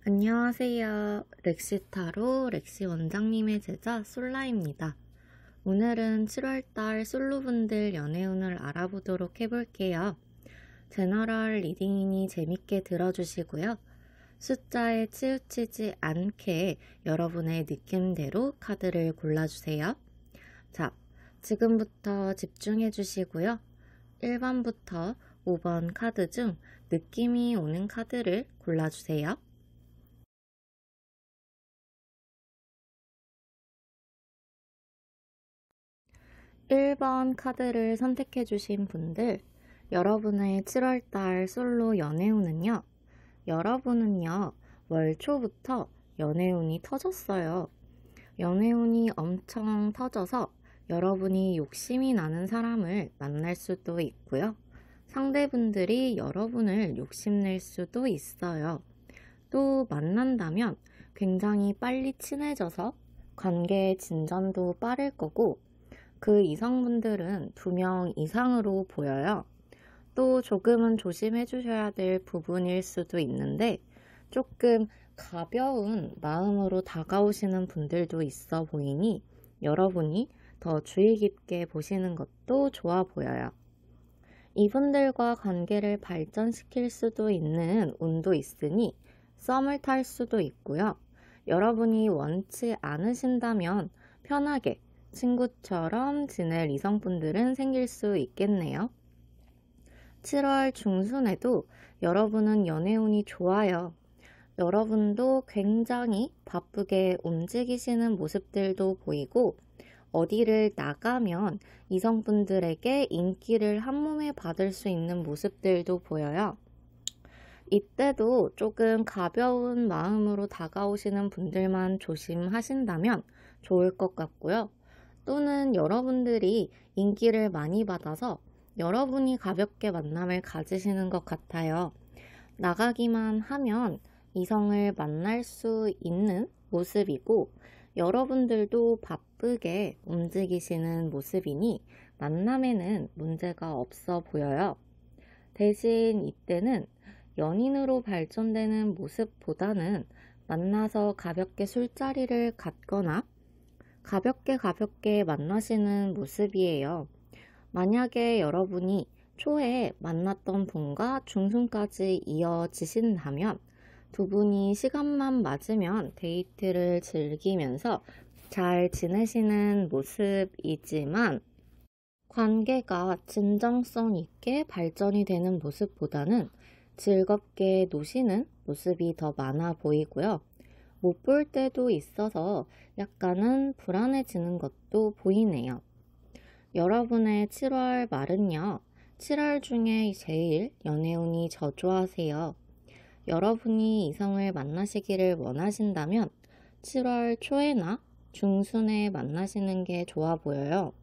안녕하세요. 렉시타로 렉시 원장님의 제자 솔라입니다. 오늘은 7월달 솔로분들 연애운을 알아보도록 해볼게요. 제너럴 리딩이니 재밌게 들어주시고요. 숫자에 치우치지 않게 여러분의 느낌대로 카드를 골라주세요. 자, 지금부터 집중해 주시고요. 1번부터 5번 카드 중 느낌이 오는 카드를 골라주세요. 1번 카드를 선택해 주신 분들, 여러분의 7월달 솔로 연애운은요. 여러분은요, 월 초부터 연애운이 터졌어요. 연애운이 엄청 터져서 여러분이 욕심이 나는 사람을 만날 수도 있고요. 상대분들이 여러분을 욕심낼 수도 있어요. 또 만난다면 굉장히 빨리 친해져서 관계의 진전도 빠를 거고, 그 이성분들은 2명 이상으로 보여요. 또 조금은 조심해 주셔야 될 부분일 수도 있는데 조금 가벼운 마음으로 다가오시는 분들도 있어 보이니 여러분이 더 주의 깊게 보시는 것도 좋아 보여요. 이분들과 관계를 발전시킬 수도 있는 운도 있으니 썸을 탈 수도 있고요. 여러분이 원치 않으신다면 편하게 친구처럼 지낼 이성분들은 생길 수 있겠네요. 7월 중순에도 여러분은 연애운이 좋아요. 여러분도 굉장히 바쁘게 움직이시는 모습들도 보이고 어디를 나가면 이성분들에게 인기를 한몸에 받을 수 있는 모습들도 보여요. 이때도 조금 가벼운 마음으로 다가오시는 분들만 조심하신다면 좋을 것 같고요. 또는 여러분들이 인기를 많이 받아서 여러분이 가볍게 만남을 가지시는 것 같아요. 나가기만 하면 이성을 만날 수 있는 모습이고 여러분들도 바쁘게 움직이시는 모습이니 만남에는 문제가 없어 보여요. 대신 이때는 연인으로 발전되는 모습보다는 만나서 가볍게 술자리를 갖거나 가볍게 만나시는 모습이에요. 만약에 여러분이 초에 만났던 분과 중순까지 이어지신다면 두 분이 시간만 맞으면 데이트를 즐기면서 잘 지내시는 모습이지만 관계가 진정성 있게 발전이 되는 모습보다는 즐겁게 노시는 모습이 더 많아 보이고요. 못 볼 때도 있어서 약간은 불안해지는 것도 보이네요. 여러분의 7월 말은요. 7월 중에 제일 연애운이 저조하세요. 여러분이 이성을 만나시기를 원하신다면 7월 초에나 중순에 만나시는 게 좋아 보여요.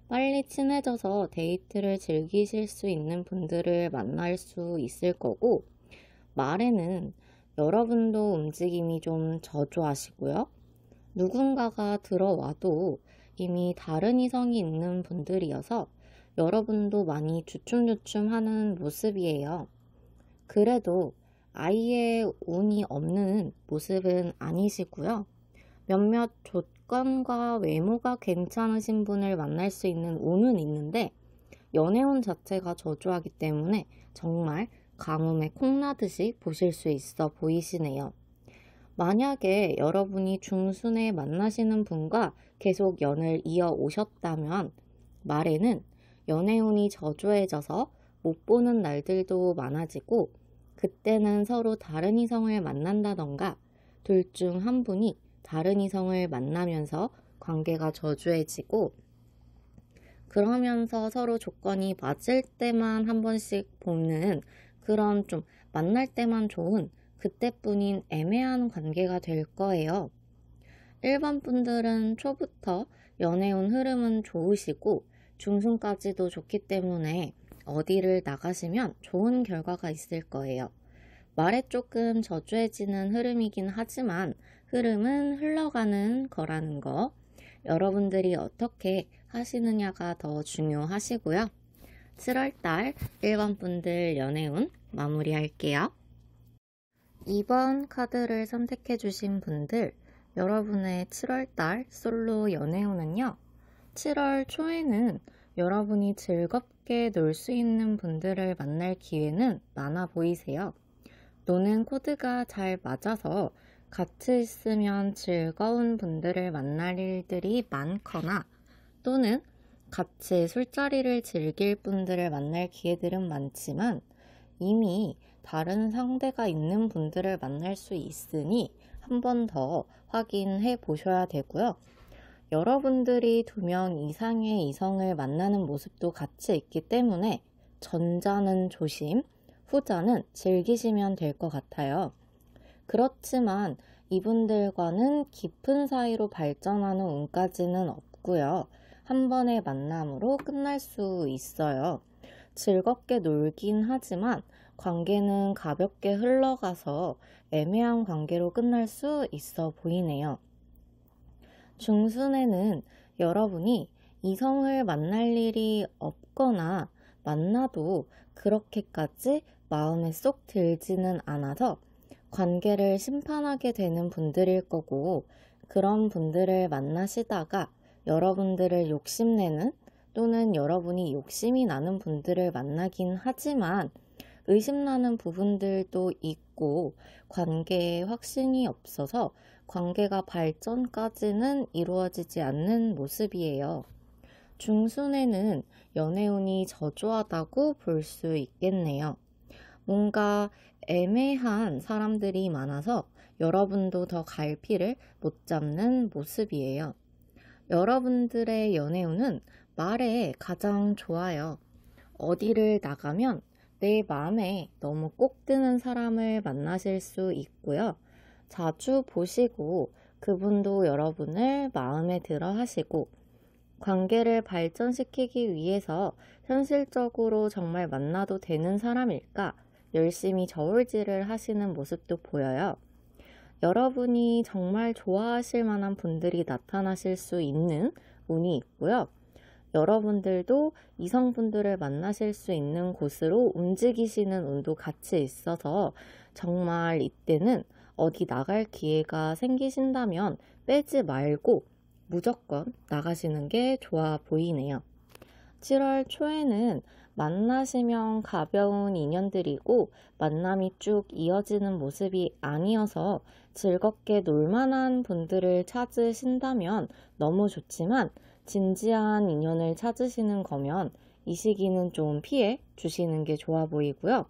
빨리 친해져서 데이트를 즐기실 수 있는 분들을 만날 수 있을 거고 말에는 여러분도 움직임이 좀 저조하시고요. 누군가가 들어와도 이미 다른 이성이 있는 분들이어서 여러분도 많이 주춤주춤하는 모습이에요. 그래도 아예 운이 없는 모습은 아니시고요. 몇몇 조건과 외모가 괜찮으신 분을 만날 수 있는 운은 있는데 연애운 자체가 저조하기 때문에 정말 가뭄에 콩나듯이 보실 수 있어 보이시네요. 만약에 여러분이 중순에 만나시는 분과 계속 연을 이어오셨다면 말에는 연애운이 저조해져서 못 보는 날들도 많아지고 그때는 서로 다른 이성을 만난다던가 둘 중 한 분이 다른 이성을 만나면서 관계가 저조해지고 그러면서 서로 조건이 맞을 때만 한 번씩 보는 그런 좀 만날 때만 좋은 그때뿐인 애매한 관계가 될 거예요. 1번 분들은 초부터 연애운 흐름은 좋으시고 중순까지도 좋기 때문에 어디를 나가시면 좋은 결과가 있을 거예요. 말에 조금 저조해지는 흐름이긴 하지만 흐름은 흘러가는 거라는 거 여러분들이 어떻게 하시느냐가 더 중요하시고요. 7월달 1번 분들 연애운 마무리할게요. 2번 카드를 선택해 주신 분들, 여러분의 7월달 솔로 연애운은요, 7월 초에는 여러분이 즐겁게 놀 수 있는 분들을 만날 기회는 많아 보이세요. 노는 코드가 잘 맞아서 같이 있으면 즐거운 분들을 만날 일들이 많거나, 또는 같이 술자리를 즐길 분들을 만날 기회들은 많지만 이미 다른 상대가 있는 분들을 만날 수 있으니 한 번 더 확인해 보셔야 되고요. 여러분들이 2명 이상의 이성을 만나는 모습도 같이 있기 때문에 전자는 조심, 후자는 즐기시면 될 것 같아요. 그렇지만 이분들과는 깊은 사이로 발전하는 운까지는 없고요. 한 번의 만남으로 끝날 수 있어요. 즐겁게 놀긴 하지만 관계는 가볍게 흘러가서 애매한 관계로 끝날 수 있어 보이네요. 중순에는 여러분이 이성을 만날 일이 없거나 만나도 그렇게까지 마음에 쏙 들지는 않아서 관계를 심판하게 되는 분들일 거고, 그런 분들을 만나시다가 여러분들을 욕심내는, 또는 여러분이 욕심이 나는 분들을 만나긴 하지만 의심나는 부분들도 있고 관계에 확신이 없어서 관계가 발전까지는 이루어지지 않는 모습이에요. 중순에는 연애운이 저조하다고 볼 수 있겠네요. 뭔가 애매한 사람들이 많아서 여러분도 더 갈피를 못 잡는 모습이에요. 여러분들의 연애운은 말에 가장 좋아요. 어디를 나가면 내 마음에 너무 꼭 드는 사람을 만나실 수 있고요. 자주 보시고 그분도 여러분을 마음에 들어 하시고, 관계를 발전시키기 위해서 현실적으로 정말 만나도 되는 사람일까 열심히 저울질을 하시는 모습도 보여요. 여러분이 정말 좋아하실 만한 분들이 나타나실 수 있는 운이 있고요. 여러분들도 이성분들을 만나실 수 있는 곳으로 움직이시는 운도 같이 있어서 정말 이때는 어디 나갈 기회가 생기신다면 빼지 말고 무조건 나가시는 게 좋아 보이네요. 7월 초에는 만나시면 가벼운 인연들이고 만남이 쭉 이어지는 모습이 아니어서 즐겁게 놀만한 분들을 찾으신다면 너무 좋지만, 진지한 인연을 찾으시는 거면 이 시기는 좀 피해 주시는 게 좋아 보이고요.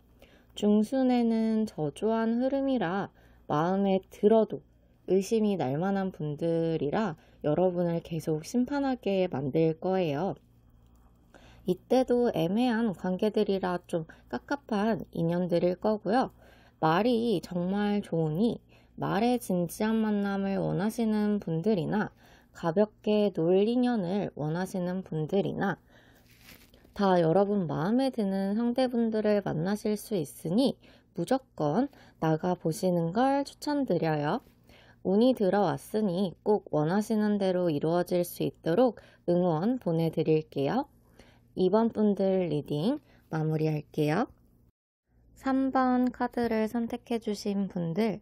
중순에는 저조한 흐름이라 마음에 들어도 의심이 날 만한 분들이라 여러분을 계속 심판하게 만들 거예요. 이때도 애매한 관계들이라 좀 깝깝한 인연들일 거고요. 말이 정말 좋으니 말의 진지한 만남을 원하시는 분들이나 가볍게 놀 인연을 원하시는 분들이나 다 여러분 마음에 드는 상대분들을 만나실 수 있으니 무조건 나가보시는 걸 추천드려요. 운이 들어왔으니 꼭 원하시는 대로 이루어질 수 있도록 응원 보내드릴게요. 2번 분들 리딩 마무리할게요. 3번 카드를 선택해 주신 분들,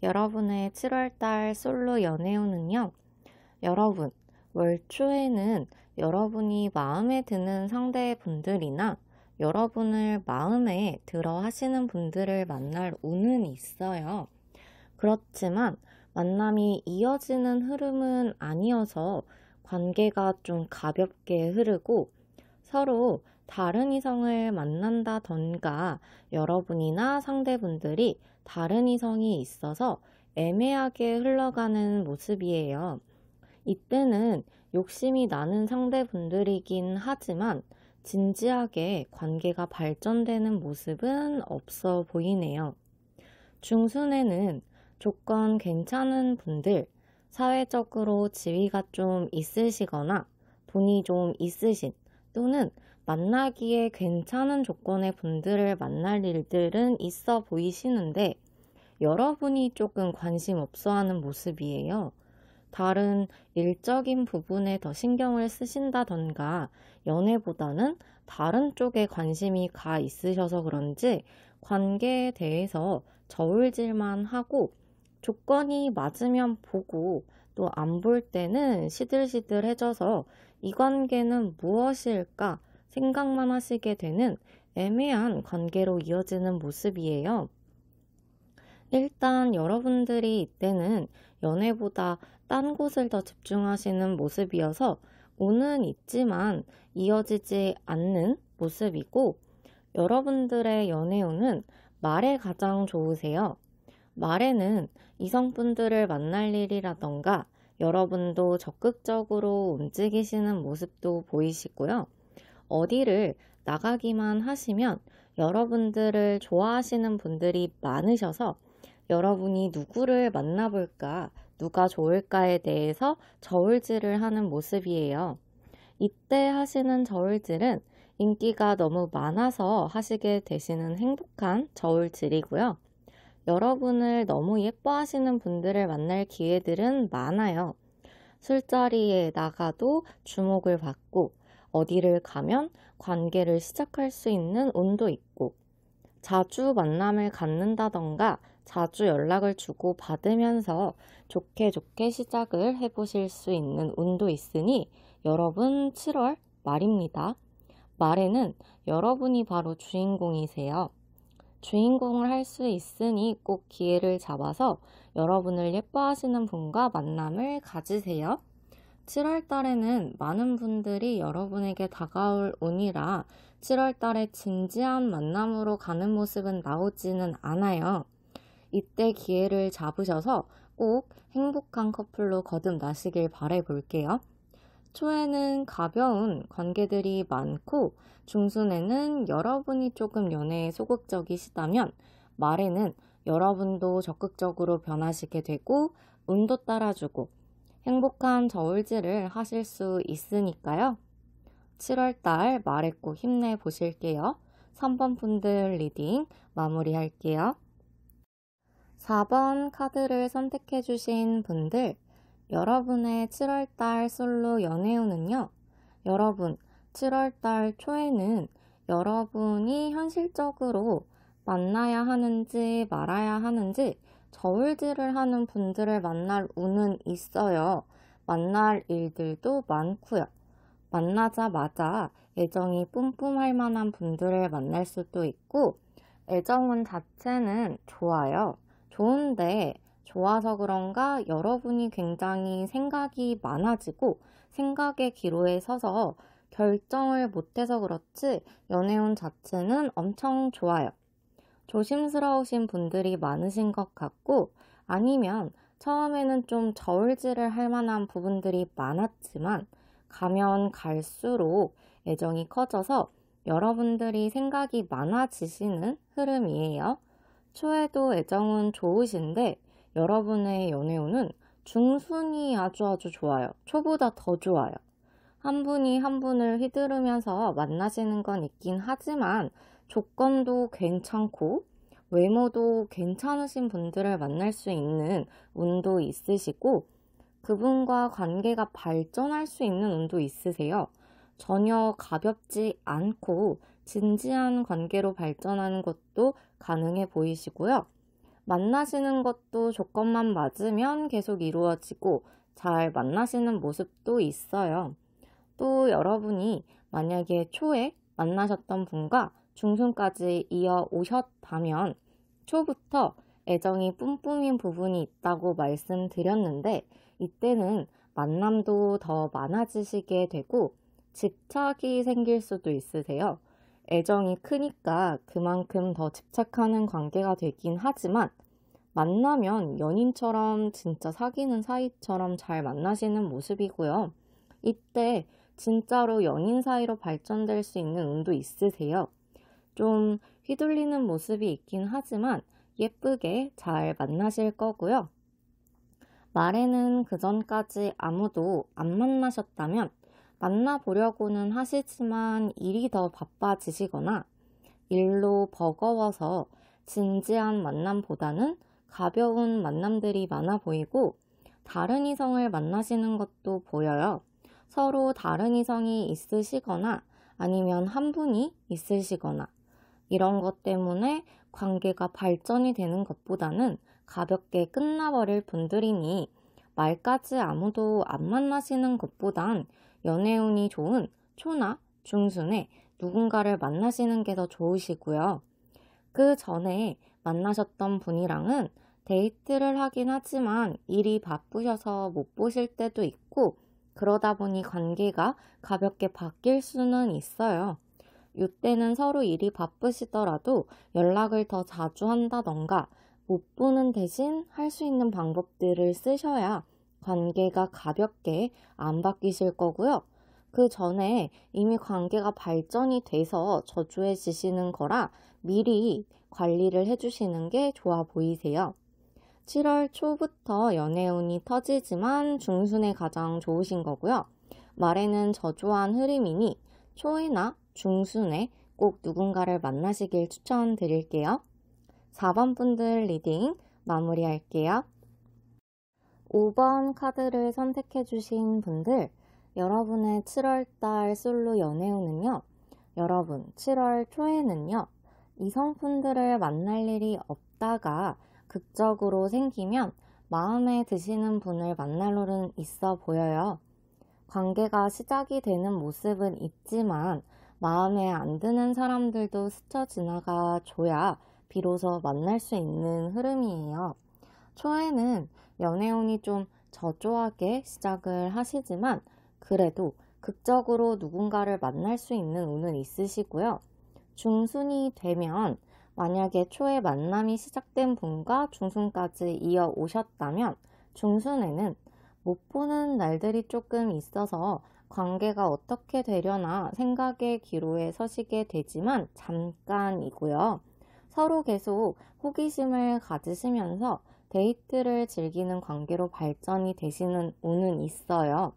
여러분의 7월달 솔로 연애운은요, 여러분 월 초에는 여러분이 마음에 드는 상대분들이나 여러분을 마음에 들어 하시는 분들을 만날 운은 있어요. 그렇지만 만남이 이어지는 흐름은 아니어서 관계가 좀 가볍게 흐르고 서로 다른 이성을 만난다던가 여러분이나 상대분들이 다른 이성이 있어서 애매하게 흘러가는 모습이에요. 이때는 욕심이 나는 상대분들이긴 하지만 진지하게 관계가 발전되는 모습은 없어 보이네요. 중순에는 조건 괜찮은 분들, 사회적으로 지위가 좀 있으시거나 돈이 좀 있으신, 또는 만나기에 괜찮은 조건의 분들을 만날 일들은 있어 보이시는데 여러분이 조금 관심 없어 하는 모습이에요. 다른 일적인 부분에 더 신경을 쓰신다던가 연애보다는 다른 쪽에 관심이 가 있으셔서 그런지 관계에 대해서 저울질만 하고 조건이 맞으면 보고 또 안 볼 때는 시들시들해져서 이 관계는 무엇일까 생각만 하시게 되는 애매한 관계로 이어지는 모습이에요. 일단 여러분들이 이때는 연애보다 딴 곳을 더 집중하시는 모습이어서 오는 있지만 이어지지 않는 모습이고, 여러분들의 연애운은 말에 가장 좋으세요. 말에는 이성분들을 만날 일이라던가 여러분도 적극적으로 움직이시는 모습도 보이시고요. 어디를 나가기만 하시면 여러분들을 좋아하시는 분들이 많으셔서 여러분이 누구를 만나볼까, 누가 좋을까에 대해서 저울질을 하는 모습이에요. 이때 하시는 저울질은 인기가 너무 많아서 하시게 되시는 행복한 저울질이고요. 여러분을 너무 예뻐하시는 분들을 만날 기회들은 많아요. 술자리에 나가도 주목을 받고 어디를 가면 관계를 시작할 수 있는 운도 있고, 자주 만남을 갖는다던가 자주 연락을 주고 받으면서 좋게 좋게 시작을 해보실 수 있는 운도 있으니 여러분 7월 말입니다. 말에는 여러분이 바로 주인공이세요. 주인공을 할 수 있으니 꼭 기회를 잡아서 여러분을 예뻐하시는 분과 만남을 가지세요. 7월 달에는 많은 분들이 여러분에게 다가올 운이라 7월 달에 진지한 만남으로 가는 모습은 나오지는 않아요. 이때 기회를 잡으셔서 꼭 행복한 커플로 거듭나시길 바라볼게요. 초에는 가벼운 관계들이 많고 중순에는 여러분이 조금 연애에 소극적이시다면 말에는 여러분도 적극적으로 변하시게 되고 운도 따라주고 행복한 저울질을 하실 수 있으니까요. 7월달 말에 꼭 힘내보실게요. 3번 분들 리딩 마무리할게요. 4번 카드를 선택해주신 분들, 여러분의 7월달 솔로 연애운은요. 여러분 7월달 초에는 여러분이 현실적으로 만나야 하는지 말아야 하는지 저울질을 하는 분들을 만날 운은 있어요. 만날 일들도 많고요. 만나자마자 애정이 뿜뿜할 만한 분들을 만날 수도 있고, 애정운 자체는 좋아요. 좋은데 좋아서 그런가 여러분이 굉장히 생각이 많아지고 생각의 기로에 서서 결정을 못해서 그렇지 연애운 자체는 엄청 좋아요. 조심스러우신 분들이 많으신 것 같고, 아니면 처음에는 좀 저울질을 할 만한 부분들이 많았지만 가면 갈수록 애정이 커져서 여러분들이 생각이 많아지시는 흐름이에요. 초에도 애정은 좋으신데 여러분의 연애운은 중순이 아주 좋아요. 초보다 더 좋아요. 한 분이 한 분을 휘두르면서 만나시는 건 있긴 하지만 조건도 괜찮고 외모도 괜찮으신 분들을 만날 수 있는 운도 있으시고 그분과 관계가 발전할 수 있는 운도 있으세요. 전혀 가볍지 않고 진지한 관계로 발전하는 것도 가능해 보이시고요. 만나시는 것도 조건만 맞으면 계속 이루어지고 잘 만나시는 모습도 있어요. 또 여러분이 만약에 초에 만나셨던 분과 중순까지 이어오셨다면 초부터 애정이 뿜뿜인 부분이 있다고 말씀드렸는데 이때는 만남도 더 많아지시게 되고 집착이 생길 수도 있으세요. 애정이 크니까 그만큼 더 집착하는 관계가 되긴 하지만 만나면 연인처럼 진짜 사귀는 사이처럼 잘 만나시는 모습이고요. 이때 진짜로 연인 사이로 발전될 수 있는 운도 있으세요. 좀 휘둘리는 모습이 있긴 하지만 예쁘게 잘 만나실 거고요. 말에는 그전까지 아무도 안 만나셨다면 만나보려고는 하시지만 일이 더 바빠지시거나 일로 버거워서 진지한 만남보다는 가벼운 만남들이 많아 보이고 다른 이성을 만나시는 것도 보여요. 서로 다른 이성이 있으시거나 아니면 한 분이 있으시거나 이런 것 때문에 관계가 발전이 되는 것보다는 가볍게 끝나버릴 분들이니 말까지 아무도 안 만나시는 것보단 연애운이 좋은 초나 중순에 누군가를 만나시는 게 더 좋으시고요. 그 전에 만나셨던 분이랑은 데이트를 하긴 하지만 일이 바쁘셔서 못 보실 때도 있고 그러다 보니 관계가 가볍게 바뀔 수는 있어요. 이때는 서로 일이 바쁘시더라도 연락을 더 자주 한다던가 못 보는 대신 할 수 있는 방법들을 쓰셔야 관계가 가볍게 안 바뀌실 거고요. 그 전에 이미 관계가 발전이 돼서 저조해지시는 거라 미리 관리를 해주시는 게 좋아 보이세요. 7월 초부터 연애운이 터지지만 중순에 가장 좋으신 거고요. 말에는 저조한 흐름이니 초에나 중순에 꼭 누군가를 만나시길 추천드릴게요. 4번 분들 리딩 마무리할게요. 5번 카드를 선택해 주신 분들, 여러분의 7월달 솔로 연애운은요. 여러분 7월 초에는요. 이성분들을 만날 일이 없다가 극적으로 생기면 마음에 드시는 분을 만날 일은 있어 보여요. 관계가 시작이 되는 모습은 있지만 마음에 안 드는 사람들도 스쳐 지나가 줘야 비로소 만날 수 있는 흐름이에요. 초에는 연애운이 좀 저조하게 시작을 하시지만 그래도 극적으로 누군가를 만날 수 있는 운은 있으시고요. 중순이 되면 만약에 초에 만남이 시작된 분과 중순까지 이어오셨다면 중순에는 못 보는 날들이 조금 있어서 관계가 어떻게 되려나 생각의 기로에 서시게 되지만 잠깐이고요. 서로 계속 호기심을 가지시면서 데이트를 즐기는 관계로 발전이 되시는 운은 있어요.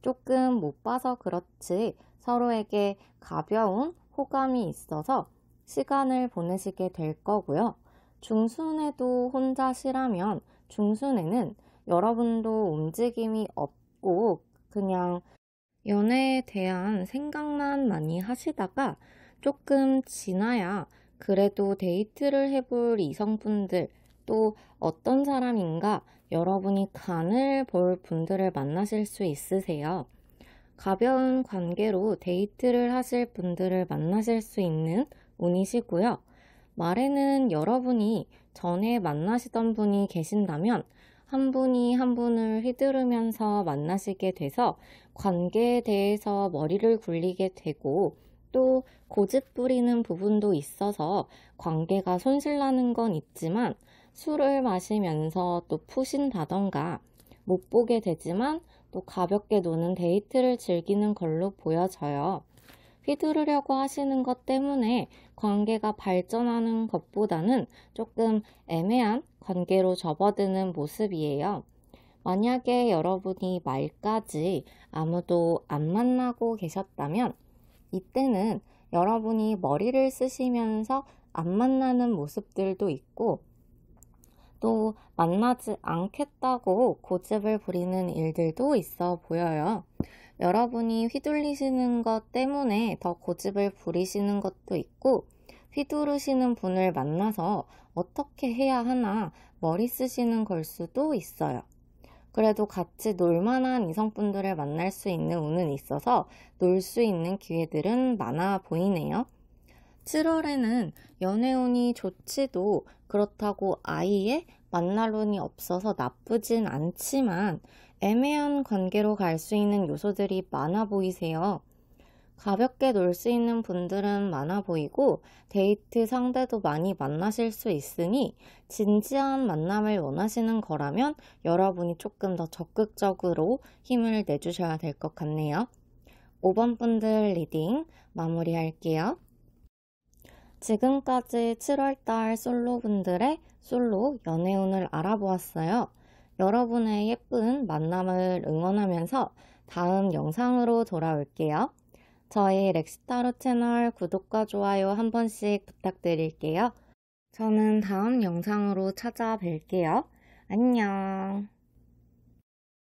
조금 못 봐서 그렇지 서로에게 가벼운 호감이 있어서 시간을 보내시게 될 거고요. 중순에도 혼자시라면 중순에는 여러분도 움직임이 없고 그냥 연애에 대한 생각만 많이 하시다가 조금 지나야 그래도 데이트를 해볼 이성분들 또 어떤 사람인가 여러분이 간을 볼 분들을 만나실 수 있으세요. 가벼운 관계로 데이트를 하실 분들을 만나실 수 있는 운이시고요. 말에는 여러분이 전에 만나시던 분이 계신다면 한 분이 한 분을 휘두르면서 만나시게 돼서 관계에 대해서 머리를 굴리게 되고 또 고집 부리는 부분도 있어서 관계가 손실나는 건 있지만 술을 마시면서 또 푸신다던가 못 보게 되지만 또 가볍게 노는 데이트를 즐기는 걸로 보여져요. 휘두르려고 하시는 것 때문에 관계가 발전하는 것보다는 조금 애매한 관계로 접어드는 모습이에요. 만약에 여러분이 말까지 아무도 안 만나고 계셨다면 이때는 여러분이 머리를 쓰시면서 안 만나는 모습들도 있고 또 만나지 않겠다고 고집을 부리는 일들도 있어 보여요. 여러분이 휘둘리시는 것 때문에 더 고집을 부리시는 것도 있고 휘두르시는 분을 만나서 어떻게 해야 하나 머리 쓰시는 걸 수도 있어요. 그래도 같이 놀만한 이성분들을 만날 수 있는 운은 있어서 놀 수 있는 기회들은 많아 보이네요. 7월에는 연애운이 좋지도 그렇다고 아예 만날 운이 없어서 나쁘진 않지만 애매한 관계로 갈 수 있는 요소들이 많아 보이세요. 가볍게 놀 수 있는 분들은 많아 보이고 데이트 상대도 많이 만나실 수 있으니 진지한 만남을 원하시는 거라면 여러분이 조금 더 적극적으로 힘을 내주셔야 될 것 같네요. 5번 분들 리딩 마무리할게요. 지금까지 7월달 솔로분들의 솔로 연애운을 알아보았어요. 여러분의 예쁜 만남을 응원하면서 다음 영상으로 돌아올게요. 저희 렉시타로 채널 구독과 좋아요 한 번씩 부탁드릴게요. 저는 다음 영상으로 찾아뵐게요. 안녕.